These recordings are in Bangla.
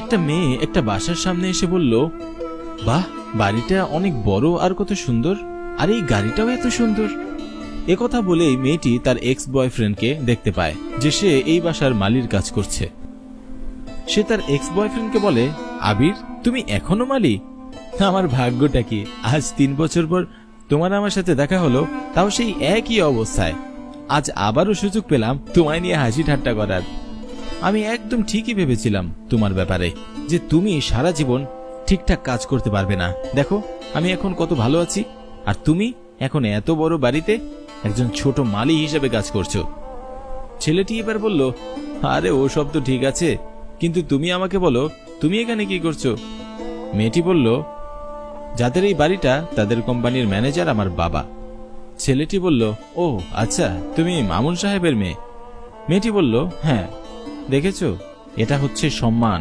একটা মেয়ে একটা বাসার সামনে এসে বলল, বাহ, বাড়িটা অনেক বড় আর কত সুন্দর, আর এই গাড়িটাও এত সুন্দর। একথা বলেই মেয়েটি তার এক্স বয়ফ্রেন্ডকে দেখতে পায় যে সে এই বাসার মালির কাজ করছে। সে তার এক্স বয়ফ্রেন্ডকে বলে, আবির, তুমি এখনো মালি? আমার ভাগ্যটা কি, আজ 3 বছর পর তোমার আমার সাথে দেখা হলো, তাও সেই একই অবস্থায়। আজ আবারও সুযোগ পেলাম তোমায় নিয়ে হাসি ঠাট্টা করার। আমি একদম ঠিকই ভেবেছিলাম তোমার ব্যাপারে, যে তুমি সারা জীবন ঠিকঠাক কাজ করতে পারবে না। দেখো আমি এখন কত ভালো আছি, আর তুমি এখন এত বড় বাড়িতে একজন ছোট মালি হিসেবে কাজ করছো। ছেলেটি এবার বলল, আরে ও সব তো ঠিক আছে, কিন্তু তুমি আমাকে বলো তুমি এখানে কি করছো? মেয়েটি বলল, যাদের এই বাড়িটা তাদের কোম্পানির ম্যানেজার আমার বাবা। ছেলেটি বলল, ও আচ্ছা, তুমি মামুন সাহেবের মেয়ে? মেয়েটি বলল, হ্যাঁ। দেখেছো, এটা হচ্ছে সম্মান।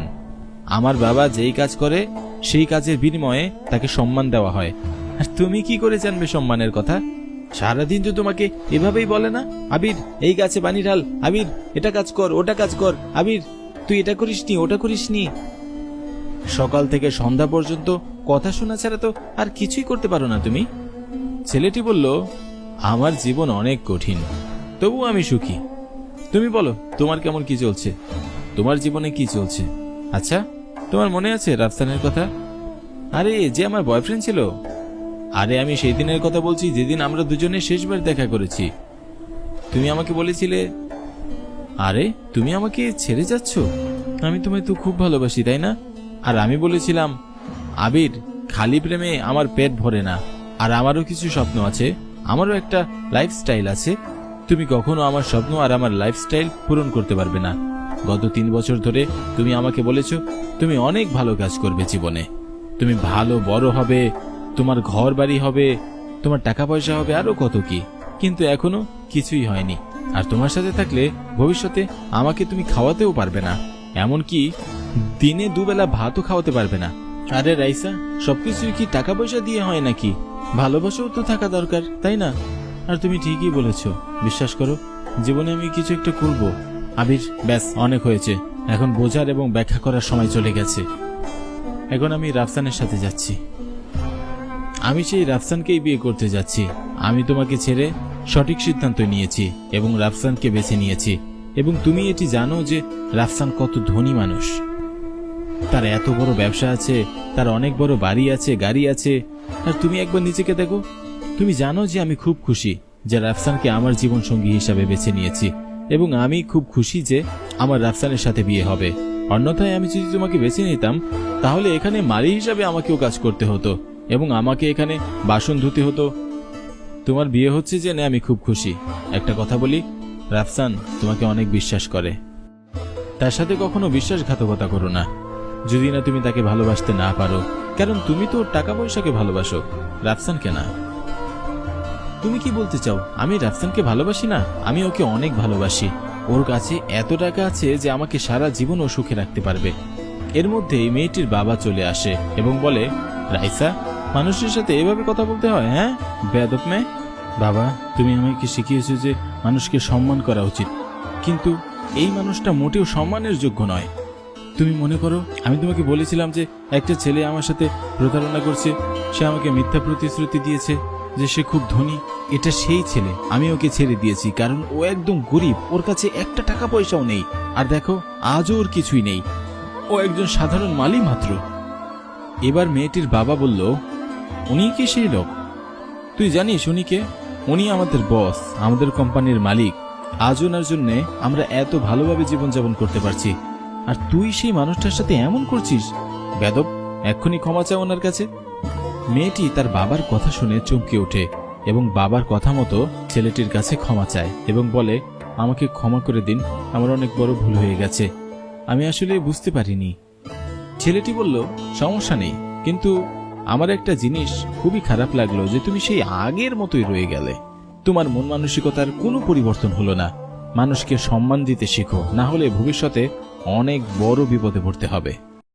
আমার বাবা যেই কাজ করে সেই কাজের বিনিময়ে তাকে সম্মান দেওয়া হয়। আর তুমি কি করে জানবে সম্মানের কথা? সারাদিন তো তোমাকে এভাবেই বলে না, আবির এই গাছে পানি ঢাল, আবির এটা কাজ কর, ওটা কাজ কর, আবির তুই এটা করিসনি, ওটা করিসনি। সকাল থেকে সন্ধ্যা পর্যন্ত কথা শোনা ছাড়া তো আর কিছুই করতে পারো না তুমি। ছেলেটি বলল, আমার জীবন অনেক কঠিন, তবু আমি সুখী। তুমি বলো তোমার কেমন কি চলছে, তোমার জীবনে কি চলছে? আচ্ছা, তোমার মনে আছে রাফসানের কথা? আরে যে আমার বয়ফ্রেন্ড ছিল। আরে আমি সেই দিনের কথা বলছি যেদিন আমরা দুজনে শেষবার দেখা করেছি। তুমি আমাকে বলেছিলে, আরে তুমি আমাকে ছেড়ে যাচ্ছ, আমি তোমায় তো খুব ভালোবাসি, তাই না? আর আমি বলেছিলাম, আবির, খালি প্রেমে আমার পেট ভরে না, আর আমারও কিছু স্বপ্ন আছে, আমারও একটা লাইফস্টাইল আছে। তুমি কখনো আমার স্বপ্ন আর আমার লাইফস্টাইল পূরণ করতে পারবে না। গত 3 বছর ধরে তুমি আমাকে বলেছো তুমি অনেক ভালো কাজ করবে জীবনে, তুমি ভালো বড় হবে, তোমার ঘর বাড়ি হবে, তোমার টাকা পয়সা হবে, আরো কত কি, কিন্তু এখনো কিছুই হয়নি। আর তোমার সাথে থাকলে ভবিষ্যতে আমাকে তুমি খাওয়াতেও পারবে না, এমনকি দিনে 2 বেলা ভাতও খাওয়াতে পারবে না। আরে রাইসা, সবকিছুই কি টাকা পয়সা দিয়ে হয় নাকি? ভালোবাসাও তো থাকা দরকার, তাই না? আর তুমি ঠিকই বলেছো, বিশ্বাস করো, জীবনে আমি কিছু একটা করব। আবির, ব্যাস অনেক হয়েছে, এখন বোঝার এবং ব্যাখ্যা করার সময় চলে গেছে। এখন আমি রাফসানের সাথে যাচ্ছি, আমি সেই রাফসানকেই বিয়ে করতে যাচ্ছি। আমি তোমাকে ছেড়ে সঠিক সিদ্ধান্ত নিয়েছি এবং রাফসানকে বেছে নিয়েছি। এবং তুমি এটি জানো যে রাফসান কত ধনী মানুষ, তার এত বড় ব্যবসা আছে, তার অনেক বড় বাড়ি আছে, গাড়ি আছে। আর তুমি একবার নিজেকে দেখো, তুমি জানো যে আমি খুব খুশি যে রাফসানকে আমার জীবন সঙ্গী হিসাবে বেছে নিয়েছি, এবং আমি খুব খুশি যে আমার রাফসানের সাথে বিয়ে হবে। অন্যথায় আমি যদি তোমাকে বেছে নিতাম, তাহলে এখানে মালি হিসাবে আমাকেও কাজ করতে হতো এবং আমাকে এখানে বাসন ধুতে হতো। তোমার বিয়ে হচ্ছে জেনে আমি খুব খুশি। একটা কথা বলি, রাফসান তোমাকে অনেক বিশ্বাস করে, তার সাথে কখনো বিশ্বাসঘাতকতা করো না, যদি না তুমি তাকে ভালোবাসতে না পারো, কারণ তুমি তো টাকা পয়সাকে ভালোবাসো, রাফসানকে না। তুমি কি বলতে চাও আমি রাফসানকে ভালোবাসি না? আমি ওকে অনেক ভালোবাসি। ওর কাছে এত টাকা আছে যে আমাকে সারা জীবন ও সুখে রাখতে পারবে। এর মধ্যেই মেয়েটির বাবা চলে আসে এবং বলে, রাইসা, মানুষের সাথে এভাবে কথা বলতে হয়? হ্যাঁ বেয়াদব মেয়ে। বাবা, তুমি আমাকে শিখিয়েছো যে মানুষকে সম্মান করা উচিত, কিন্তু এই মানুষটা মোটেও সম্মানের যোগ্য নয়। তুমি মনে করো আমি তোমাকে বলেছিলাম যে একটা ছেলে আমার সাথে প্রতারণা করছে, সে আমাকে মিথ্যা প্রতিশ্রুতি দিয়েছে যে সে খুব ধনী। এটা সেই ছেলে, আমি ওকে ছেড়ে দিয়েছি কারণ ও একদম গরিব, ওর কাছে একটা টাকা পয়সাও নেই। আর দেখো, আজও ওর কিছুই নেই, ও একজন সাধারণ মালি মাত্র। এবার মেয়েটির বাবা বলল, উনি কি সেই লোক? তুই জানিস উনি কে? উনি আমাদের বস, আমাদের কোম্পানির মালিক। আজ ওনার জন্য আমরা এত ভালোভাবে জীবনযাপন করতে পারছি, আর তুই সেই মানুষটার সাথে এমন করছিস? বেদব, এক্ষুনি ক্ষমা চাও ওনার কাছে। মেয়েটি তার বাবার কথা শুনে চমকে ওঠে এবং বাবার কথা মতো ছেলেটির কাছে ক্ষমা চায় এবং বলে, আমাকে ক্ষমা করে দিন, আমার অনেক বড় ভুল হয়ে গেছে, আমি আসলে বুঝতে পারিনি। ছেলেটি বলল, সমস্যা নেই, কিন্তু আমার একটা জিনিস খুবই খারাপ লাগলো যে তুমি সেই আগের মতোই রয়ে গেলে, তোমার মন মানসিকতার কোনো পরিবর্তন হলো না। মানুষকে সম্মান দিতে শেখো, না হলে ভবিষ্যতে অনেক বড় বিপদে পড়তে হবে।